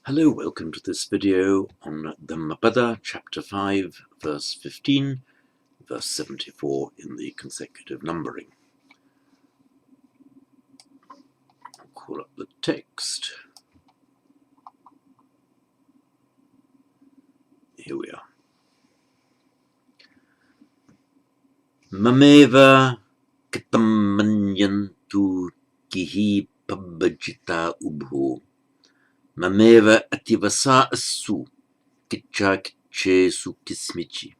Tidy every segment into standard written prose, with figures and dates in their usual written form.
Hello, welcome to this video on Dhammapada, chapter 5, verse 15, verse 74 in the consecutive numbering. I'll call up the text. Here we are. Mameva katam manyantu kihi pabbajita ubho. Mameva ativasa asu kichakchesu kismichi.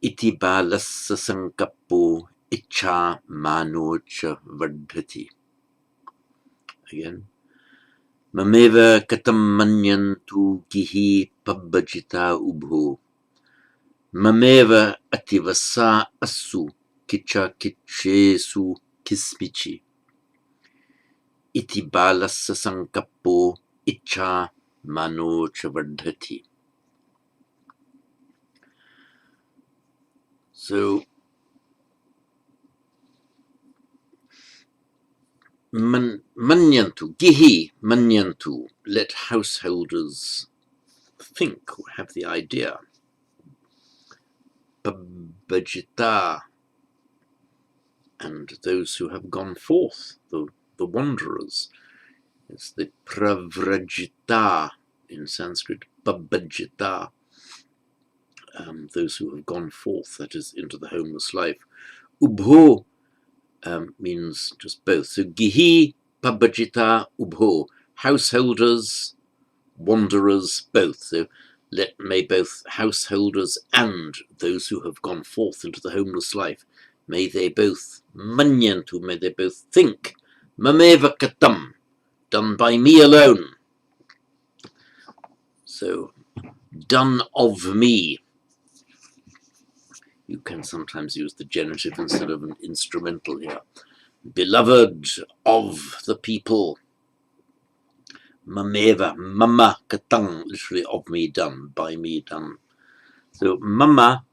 Iti balassa sankappo icha manocha vardhati. Again. Mameva katam manyantu gihi pabbajita ubho. Mameva ativasa asu kicha kichesu kismichi. Iti balassa sankappo icha manocha vardhati. So, manyantu, gihi manyantu, let householders think or have the idea. Pabbajita, and those who have gone forth, the wanderers. It's the pravrajita in Sanskrit, pabbajita, those who have gone forth, that is, into the homeless life. Ubho means just both. So gihi, pabbajita, ubho, householders, wanderers, both. So may both householders and those who have gone forth into the homeless life, may they both manyantu, may they both think, mameva katam, done by me alone. So, done of me. You can sometimes use the genitive instead of an instrumental here. Beloved of the people. Mameva, mama katang, literally of me done, by me done. So mama,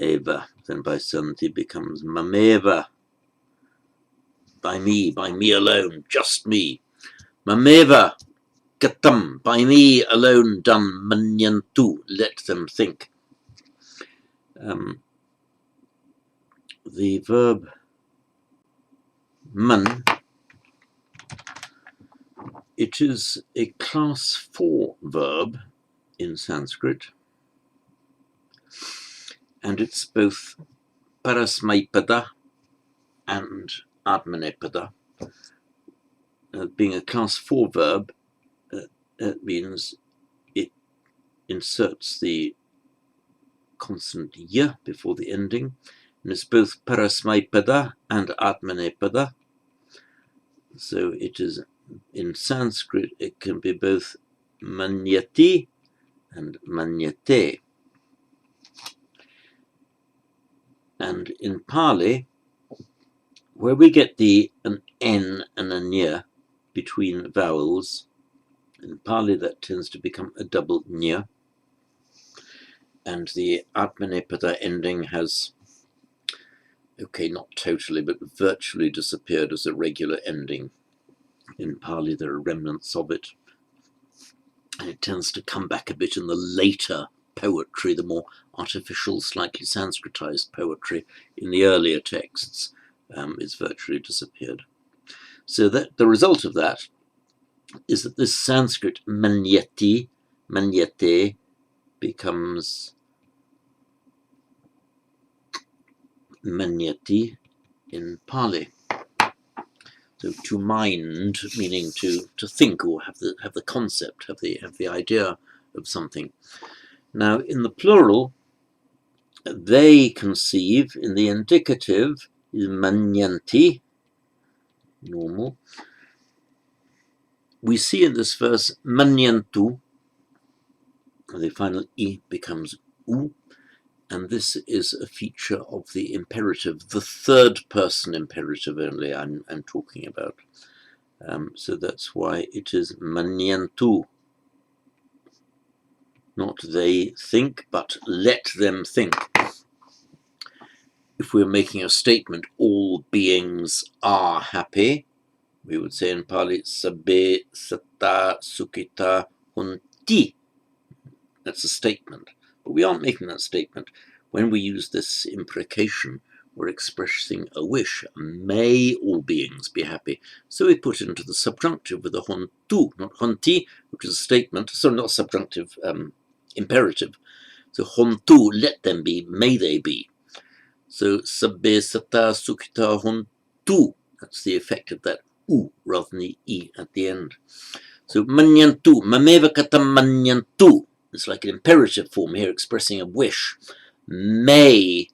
eva, then by Santi becomes mameva, by me alone, just me. Mameva katam, by me alone done, manyantu, let them think. The verb man, it is a class 4 verb in Sanskrit, and it's both parasmaipada and atmanepada. Being a class 4 verb, it means it inserts the consonant ya before the ending, and it's both parasmaipada and atmanepada. So it is, in Sanskrit, it can be both manyati and manyate. And in Pali, where we get an N and a nya between vowels, in Pali that tends to become a double nya. And the atmanepada ending has, okay, not totally, but virtually disappeared as a regular ending. In Pali, there are remnants of it. And it tends to come back a bit in the later poetry, the more artificial, slightly Sanskritized poetry. In the earlier texts, it's virtually disappeared. So that the result of that is that this Sanskrit manyate, becomes manyati in Pali. So to mind, meaning to think or have the concept, have the idea of something. Now in the plural, they conceive. In the indicative is manyanti, normal. We see in this verse manyantu, the final I becomes u, and this is a feature of the imperative, the third person imperative only I'm talking about. So that's why it is manyantu. Not they think, but let them think. If we're making a statement, all all beings are happy. We would say in Pali, sabbe satta sukhita hunti. That's a statement. But we aren't making that statement. When we use this imprecation, we're expressing a wish. May all beings be happy. So we put it into the subjunctive with a hontu, not honti, which is a statement. So not subjunctive, imperative. So hontu, let them be, may they be. So sabbe satta sukhita hontu. That's the effect of that u rather than the e at the end. So manyantu, mameva katam manyantu. It's like an imperative form here expressing a wish. May,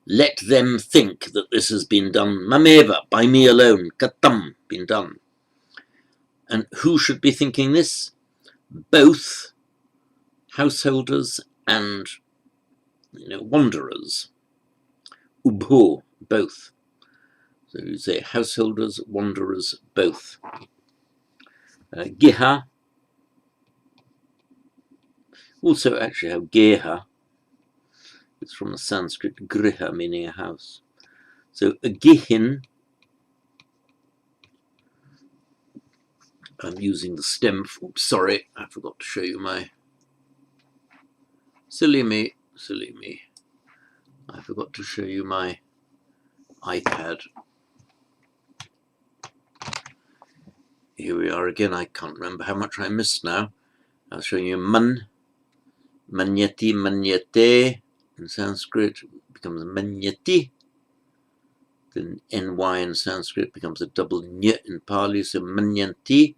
let them think that this has been done. Mameva, by me alone. Katam, been done. And who should be thinking this? Both householders and wanderers. Ubho, both. So you say householders, wanderers, both. Giha. Also actually have geha. It's from the Sanskrit griha, meaning a house. So a gihin, I'm using the stem. Oops, sorry, I forgot to show you my. Silly me. I forgot to show you my iPad. Here we are again. I can't remember how much I missed now. I was showing you manyati, manyate. In Sanskrit becomes manyati. Then ny in Sanskrit becomes a double ny in Pali. So manyanti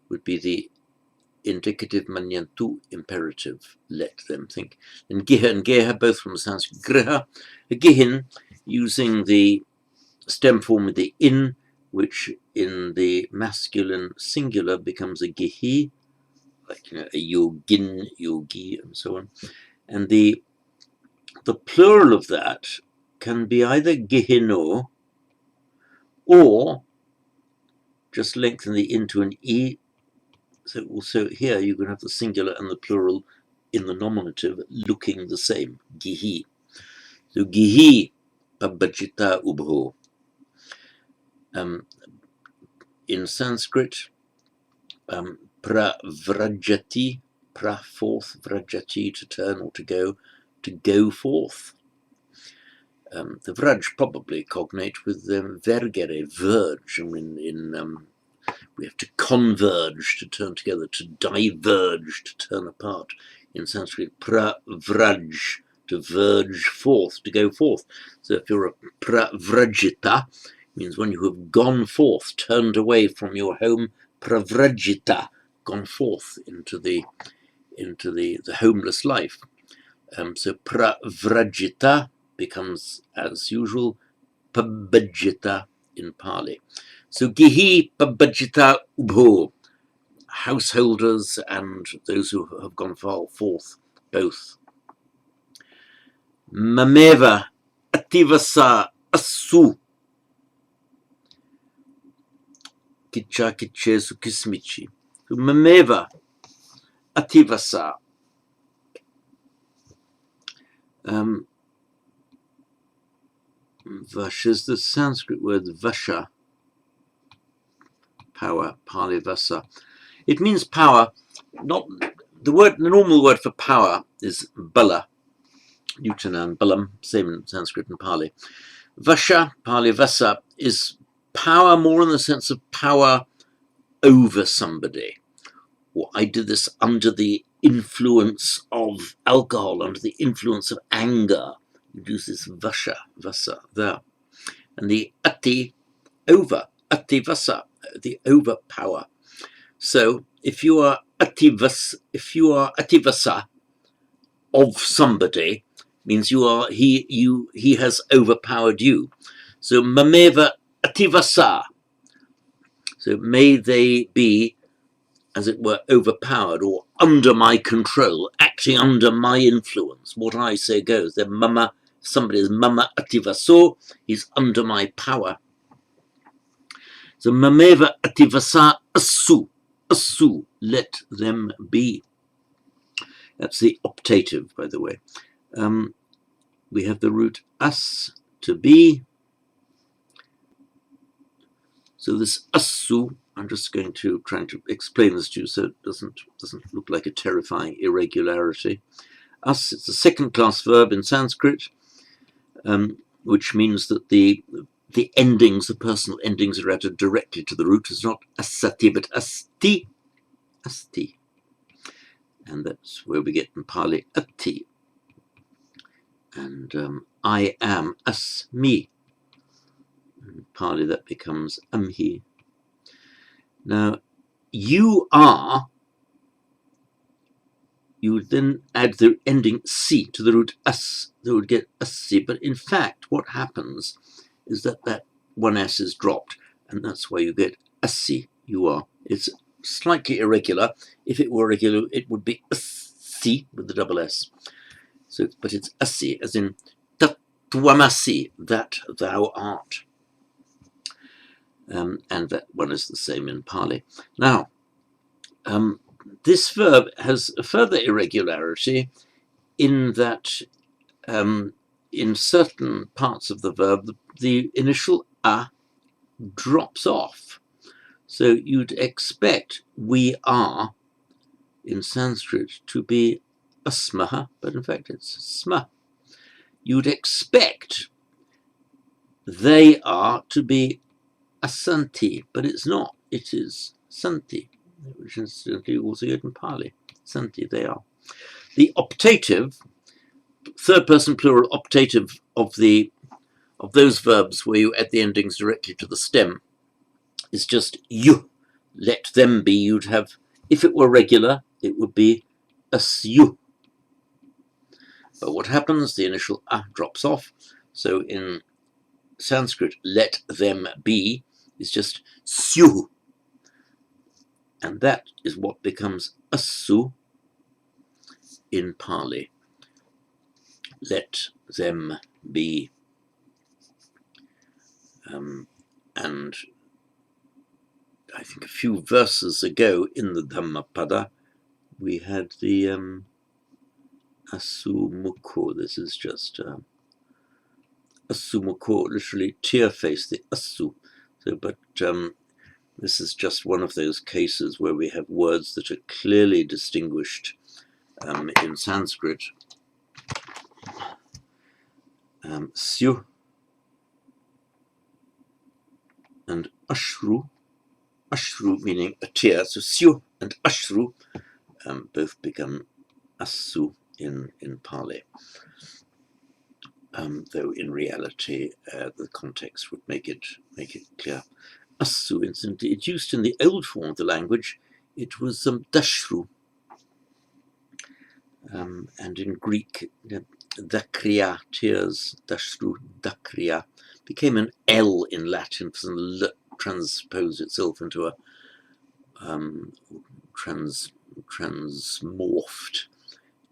would be the indicative, manyantu imperative, let them think. And giha and geha, both from Sanskrit griha. A gihin using the stem form with the in, which in the masculine singular becomes a gihi, like a yogin, yogi, and so on. And the plural of that can be either gihino or just lengthen the into an e. So also here you can have the singular and the plural in the nominative looking the same, gihi. So gihi pabhajita ubho. In Sanskrit, pravrajati, pra forth, vrajati to turn or to go forth. The vraj probably cognate with vergere, verge. We have to converge to turn together, to diverge to turn apart. In Sanskrit, pravraj, to verge forth, to go forth. So if you're a pravrajita, means when you have gone forth, turned away from your home, pravrajita, gone forth into the homeless life. So pravrajita becomes, as usual, pabhajita in Pali. So gihi pabhajita ubho, householders and those who have gone forth, both. Mameva ativasa asu kicha kichesu kismichi. So mameva ativasa. Vasha is the Sanskrit word vasha, power, Pali vasa. It means power. Not the normal word for power is bala, Newtona and balam, same in Sanskrit and Pali. Vasha, Pali vasa, is power more in the sense of power over somebody. Or I did this under the influence of alcohol, under the influence of anger. You use this vasha, vasa, there. And the ati, over, ati vasa, the overpower. So if you are ativasa of somebody, means he has overpowered you. So mameva ativasa. So may they be, as it were, overpowered or under my control, acting under my influence. What I say goes. Then mama, somebody is mama ativaso, he's under my power. So mameva ativasa asu, asu, let them be. That's the optative, by the way. We have the root as, to be, So this asu, I'm just going to try to explain this to you so it doesn't look like a terrifying irregularity. As, it's a second-class verb in Sanskrit, which means that the endings, the personal endings, are added directly to the root. It's not asati, but asti, asti. And that's where we get in Pali ati. And I am asmi. In Pali that becomes amhi. Now, you are, you would then add the ending si to the root as, that would get asi. But in fact, what happens is that that one s is dropped, and that's why you get asi, you are. It's slightly irregular. If it were regular, it would be asi with the double s. So, but it's asi, as in tattvamasi, that thou art. And that one is the same in Pali. Now, this verb has a further irregularity in that in certain parts of the verb, the initial a drops off. So you'd expect we are in Sanskrit to be asmaha, but in fact it's sma. You'd expect they are to be asanti, but it's not. It is santi, which incidentally also get in Pali. Santi, they are. The optative, third person plural optative of those verbs where you add the endings directly to the stem is just you. Let them be. You'd have, if it were regular, it would be asyu. But what happens? The initial a drops off. So in Sanskrit, let them be is just syu. And that is what becomes asu in Pali. Let them be. And I think a few verses ago in the Dhammapada, we had the asumukho. This is just asumukho, literally tear face, the asu. So, but this is just one of those cases where we have words that are clearly distinguished in Sanskrit. Syu and ashru. Ashru meaning a tear. So syu and ashru both become asu in Pali. Though in reality the context would make it clear. Asu, incidentally, it's used in the old form of the language. It was dashru. And in Greek, dakria, tears, dashru, dakria, became an L in Latin, for some L transposed itself into a transmorphed,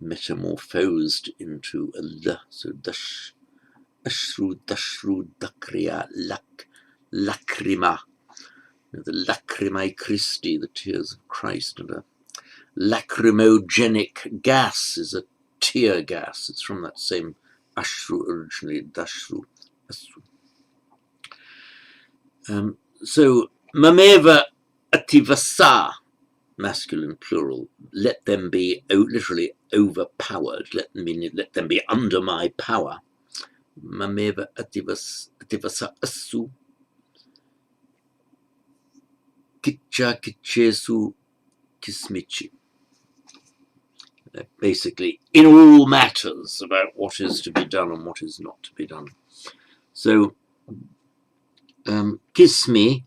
metamorphosed into a L. So dash, ashru, dashru, dakria, lacrima. The lacrimae Christi, the tears of Christ, and a lacrimogenic gas is a tear gas. It's from that same ashru originally, dashru, ashru. So mameva ativasa, masculine plural, let them be literally overpowered, let them be under my power. Mameva ativasa asu. Kitcha kitchesu kismichi. Basically, in all matters about what is to be done and what is not to be done. So, kismi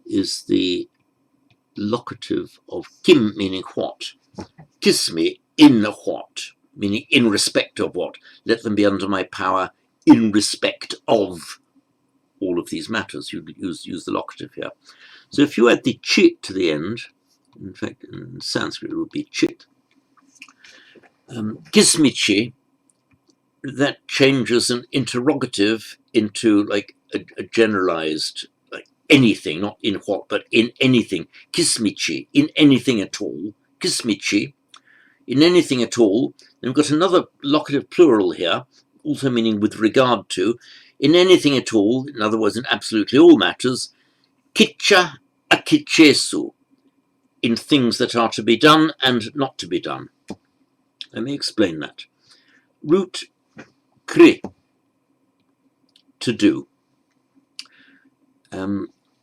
is the locative of kim, meaning what. Kismi, in what, meaning in respect of what. Let them be under my power in respect of all of these matters. You use the locative here. So if you add the chit to the end, in fact in Sanskrit it would be chit, kismichi, that changes an interrogative into like a generalized, like anything, not in what, but in anything. Kismichi, in anything at all. Kismichi, in anything at all. Then we've got another locative plural here, also meaning with regard to, in anything at all, in other words, in absolutely all matters, kitcha akichesu, in things that are to be done and not to be done. Let me explain that. Root kri, to do.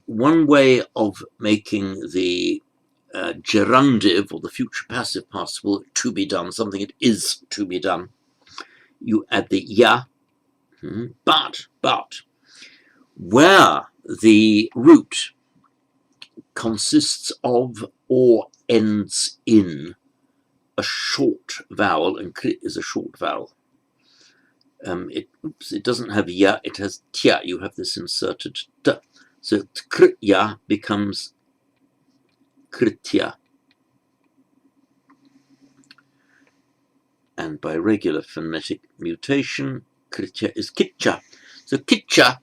One way of making the gerundive, or the future passive participle, to be done, something that is to be done, you add the ya, but, where the root consists of or ends in a short vowel, and kri is a short vowel. It doesn't have ya, it has tia. You have this inserted t. So kritya becomes kritya. And by regular phonetic mutation, kritya is kitcha. So kitcha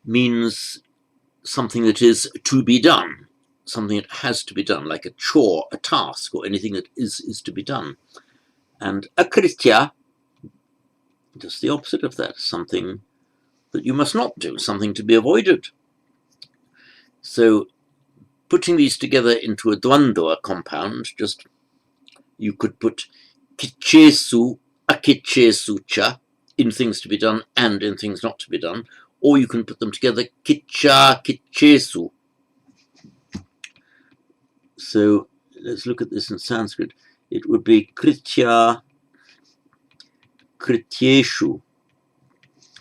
means something that is to be done, something that has to be done, like a chore, a task, or anything that is to be done. And akritya, just the opposite of that, something that you must not do, something to be avoided. So putting these together into a dvandva compound, just you could put kichesu, akichesu cha, in things to be done and in things not to be done, or you can put them together, kicha kichesu. So let's look at this in Sanskrit. It would be kritya krityeshu,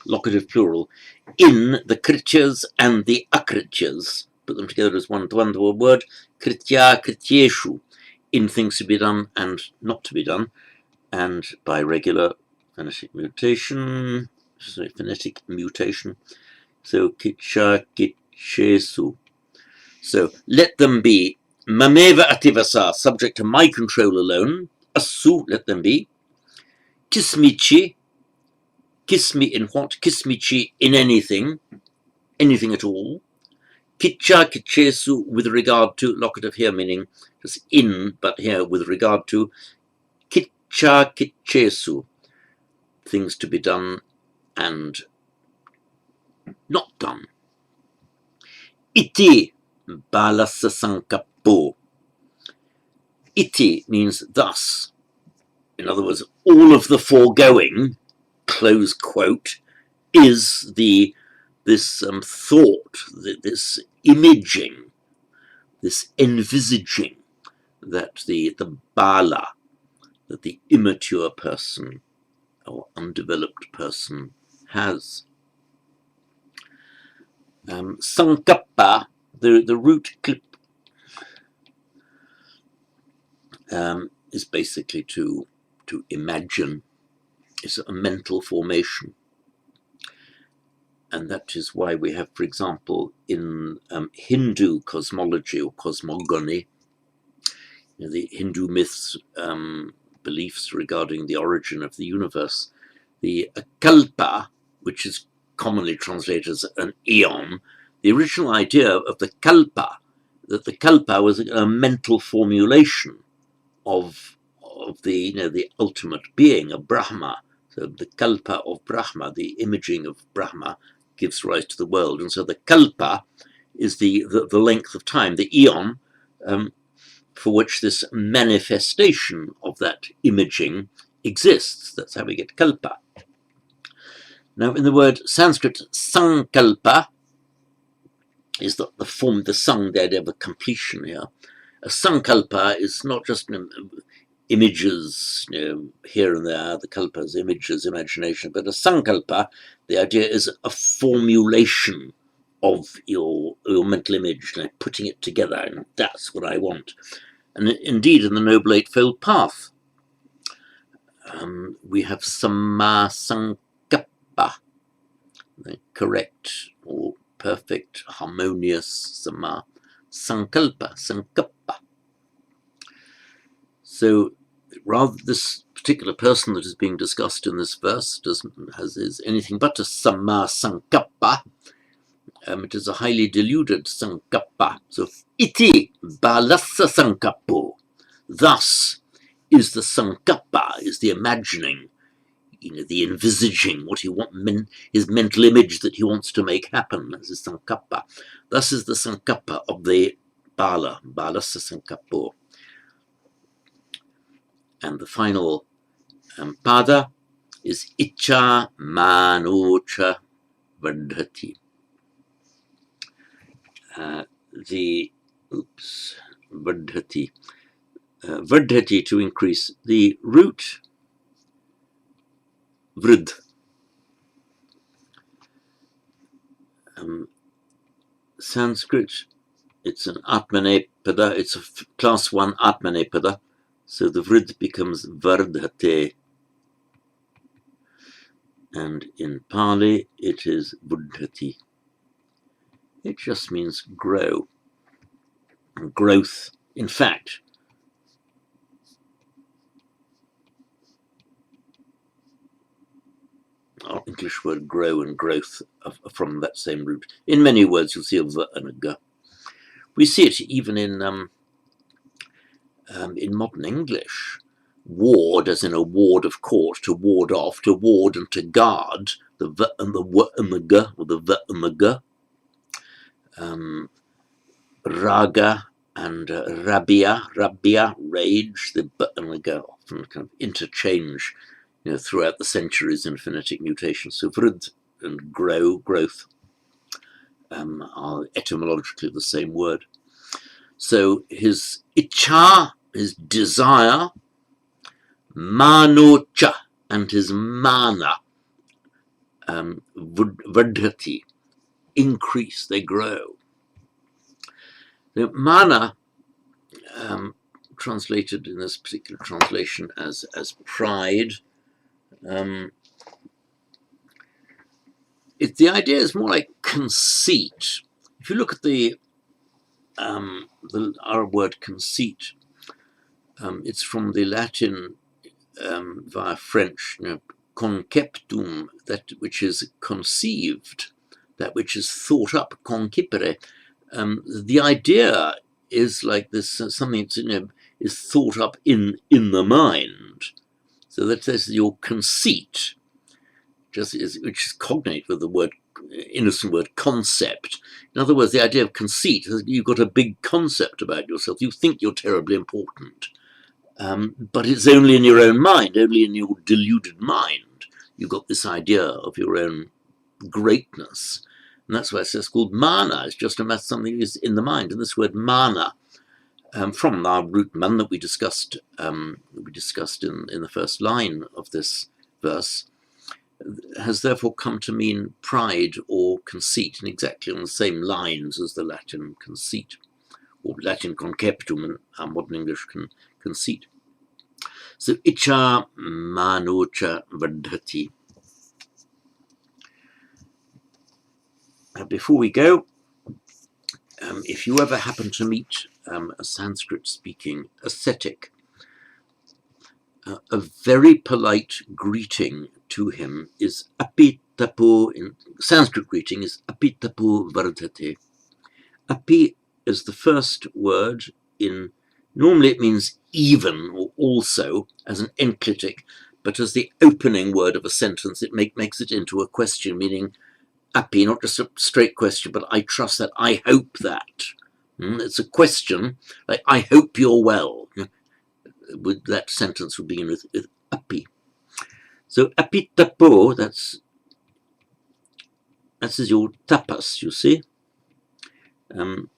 locative plural, in the krityas and the akrityas. Put them together as one dvandva word, kritya krityeshu, in things to be done and not to be done. And by regular phonetic mutation, so kitcha kitchesu. So let them be mameva ativasa, subject to my control alone. Asu, let them be. Kismichi, kiss me in what? Kismichi, in anything at all. Kitcha kitchesu, with regard to, locative here meaning just in, but here with regard to. Kitcha kitchesu, things to be done and not done. Iti balasa sankappo. Iti means thus. In other words, all of the foregoing, close quote, is this thought, this imaging, this envisaging that the bala, that the immature person or undeveloped person has. Sankappa, the root clip, is basically to imagine. It's a mental formation. And that is why we have, for example, in Hindu cosmology or cosmogony, the Hindu myths, beliefs regarding the origin of the universe, the kalpa, which is commonly translated as an eon, the original idea of the kalpa, that the kalpa was a mental formulation of the ultimate being, of Brahma. So the kalpa of Brahma, the imaging of Brahma, gives rise to the world. And so the kalpa is the length of time, the eon, for which this manifestation of that imaging exists. That's how we get kalpa. Now, in the word Sanskrit, sankalpa is the form, the sang, the idea of a completion here. A sankalpa is not just images, here and there, the kalpas, images, imagination, but a sankalpa, the idea is a formulation of your mental image, putting it together, and that's what I want. And indeed, in the Noble Eightfold Path, we have samma sankappa, the correct or perfect, harmonious samma sankalpa, sankappa. So rather, this particular person that is being discussed in this verse is anything but a samma sankappa. It is a highly deluded sankappa. So iti balasa sankappo. Thus is the sankappa, is the imagining, the envisaging, what he his mental image that he wants to make happen. That's the sankappa. Thus is the sankappa of the bala, balasa sankappo. And the final pada is icha manocha vardhati. Vardhati. Vardhati, to increase. The root vrid. Sanskrit, it's an atmanepada, it's a class 1 atmanepada, so the vrid becomes vardhate. And in Pali, it is buddhati. It just means grow, growth. In fact, our English word grow and growth are from that same root. In many words, you'll see a v and a g. We see it even in modern English. Ward, as in a ward of court, to ward off, to ward and to guard, the v and the w and the g, or the v and the g. Raga and rabia, rage, the b and the g often kind of interchange, throughout the centuries in phonetic mutation. So vrid and growth, are etymologically the same word. So his icha, his desire, manocha, and his mana, vardhati, increase, they grow. The mana, translated in this particular translation as pride, the idea is more like conceit. If you look at our word conceit, it's from the Latin via French, conceptum, that which is conceived, that which is thought up, concipere. The idea is like this, something that is thought up in the mind. So that's your conceit, which is cognate with the innocent word concept. In other words, the idea of conceit is you've got a big concept about yourself. You think you're terribly important, but it's only in your own mind, only in your deluded mind. You've got this idea of your own greatness. And that's why it's called mana. It's just a matter of something is in the mind. And this word mana, from our root man that we discussed in the first line of this verse, has therefore come to mean pride or conceit, and exactly on the same lines as the Latin conceit, or Latin conceptum, and our modern English conceit. So icha manocha vardhati. Before we go, if you ever happen to meet a Sanskrit-speaking ascetic, a very polite greeting to him is api tapo. In Sanskrit greeting is api tapo vardhate. Api is the first word normally it means even or also as an enclitic, but as the opening word of a sentence it makes it into a question, meaning api, not just a straight question, but I trust that, I hope that. It's a question, like I hope you're well. That sentence would begin with api. So api tapo, that's your tapas, you see, ending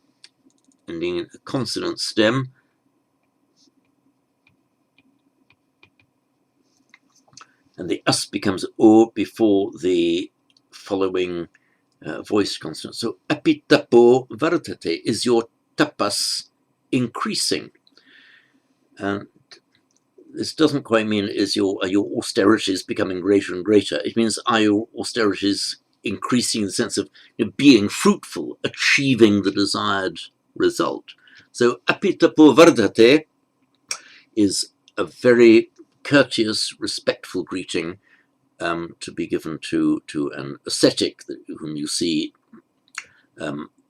in a consonant stem. And the us becomes o before the following voiced consonant. So api tapo vardhate, is your tapas increasing? And this doesn't quite mean are your austerities becoming greater and greater. It means are your austerities increasing in the sense of being fruitful, achieving the desired result. So api tapo vardhate is a very courteous, respectful greeting to be given to an ascetic whom you see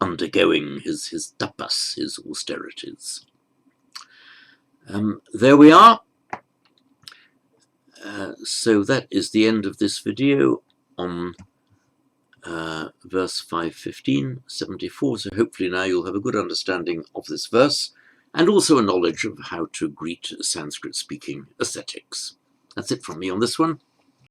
undergoing his tapas, his austerities. There we are. So that is the end of this video on verse 515, 74. So hopefully now you'll have a good understanding of this verse and also a knowledge of how to greet Sanskrit-speaking ascetics. That's it from me on this one.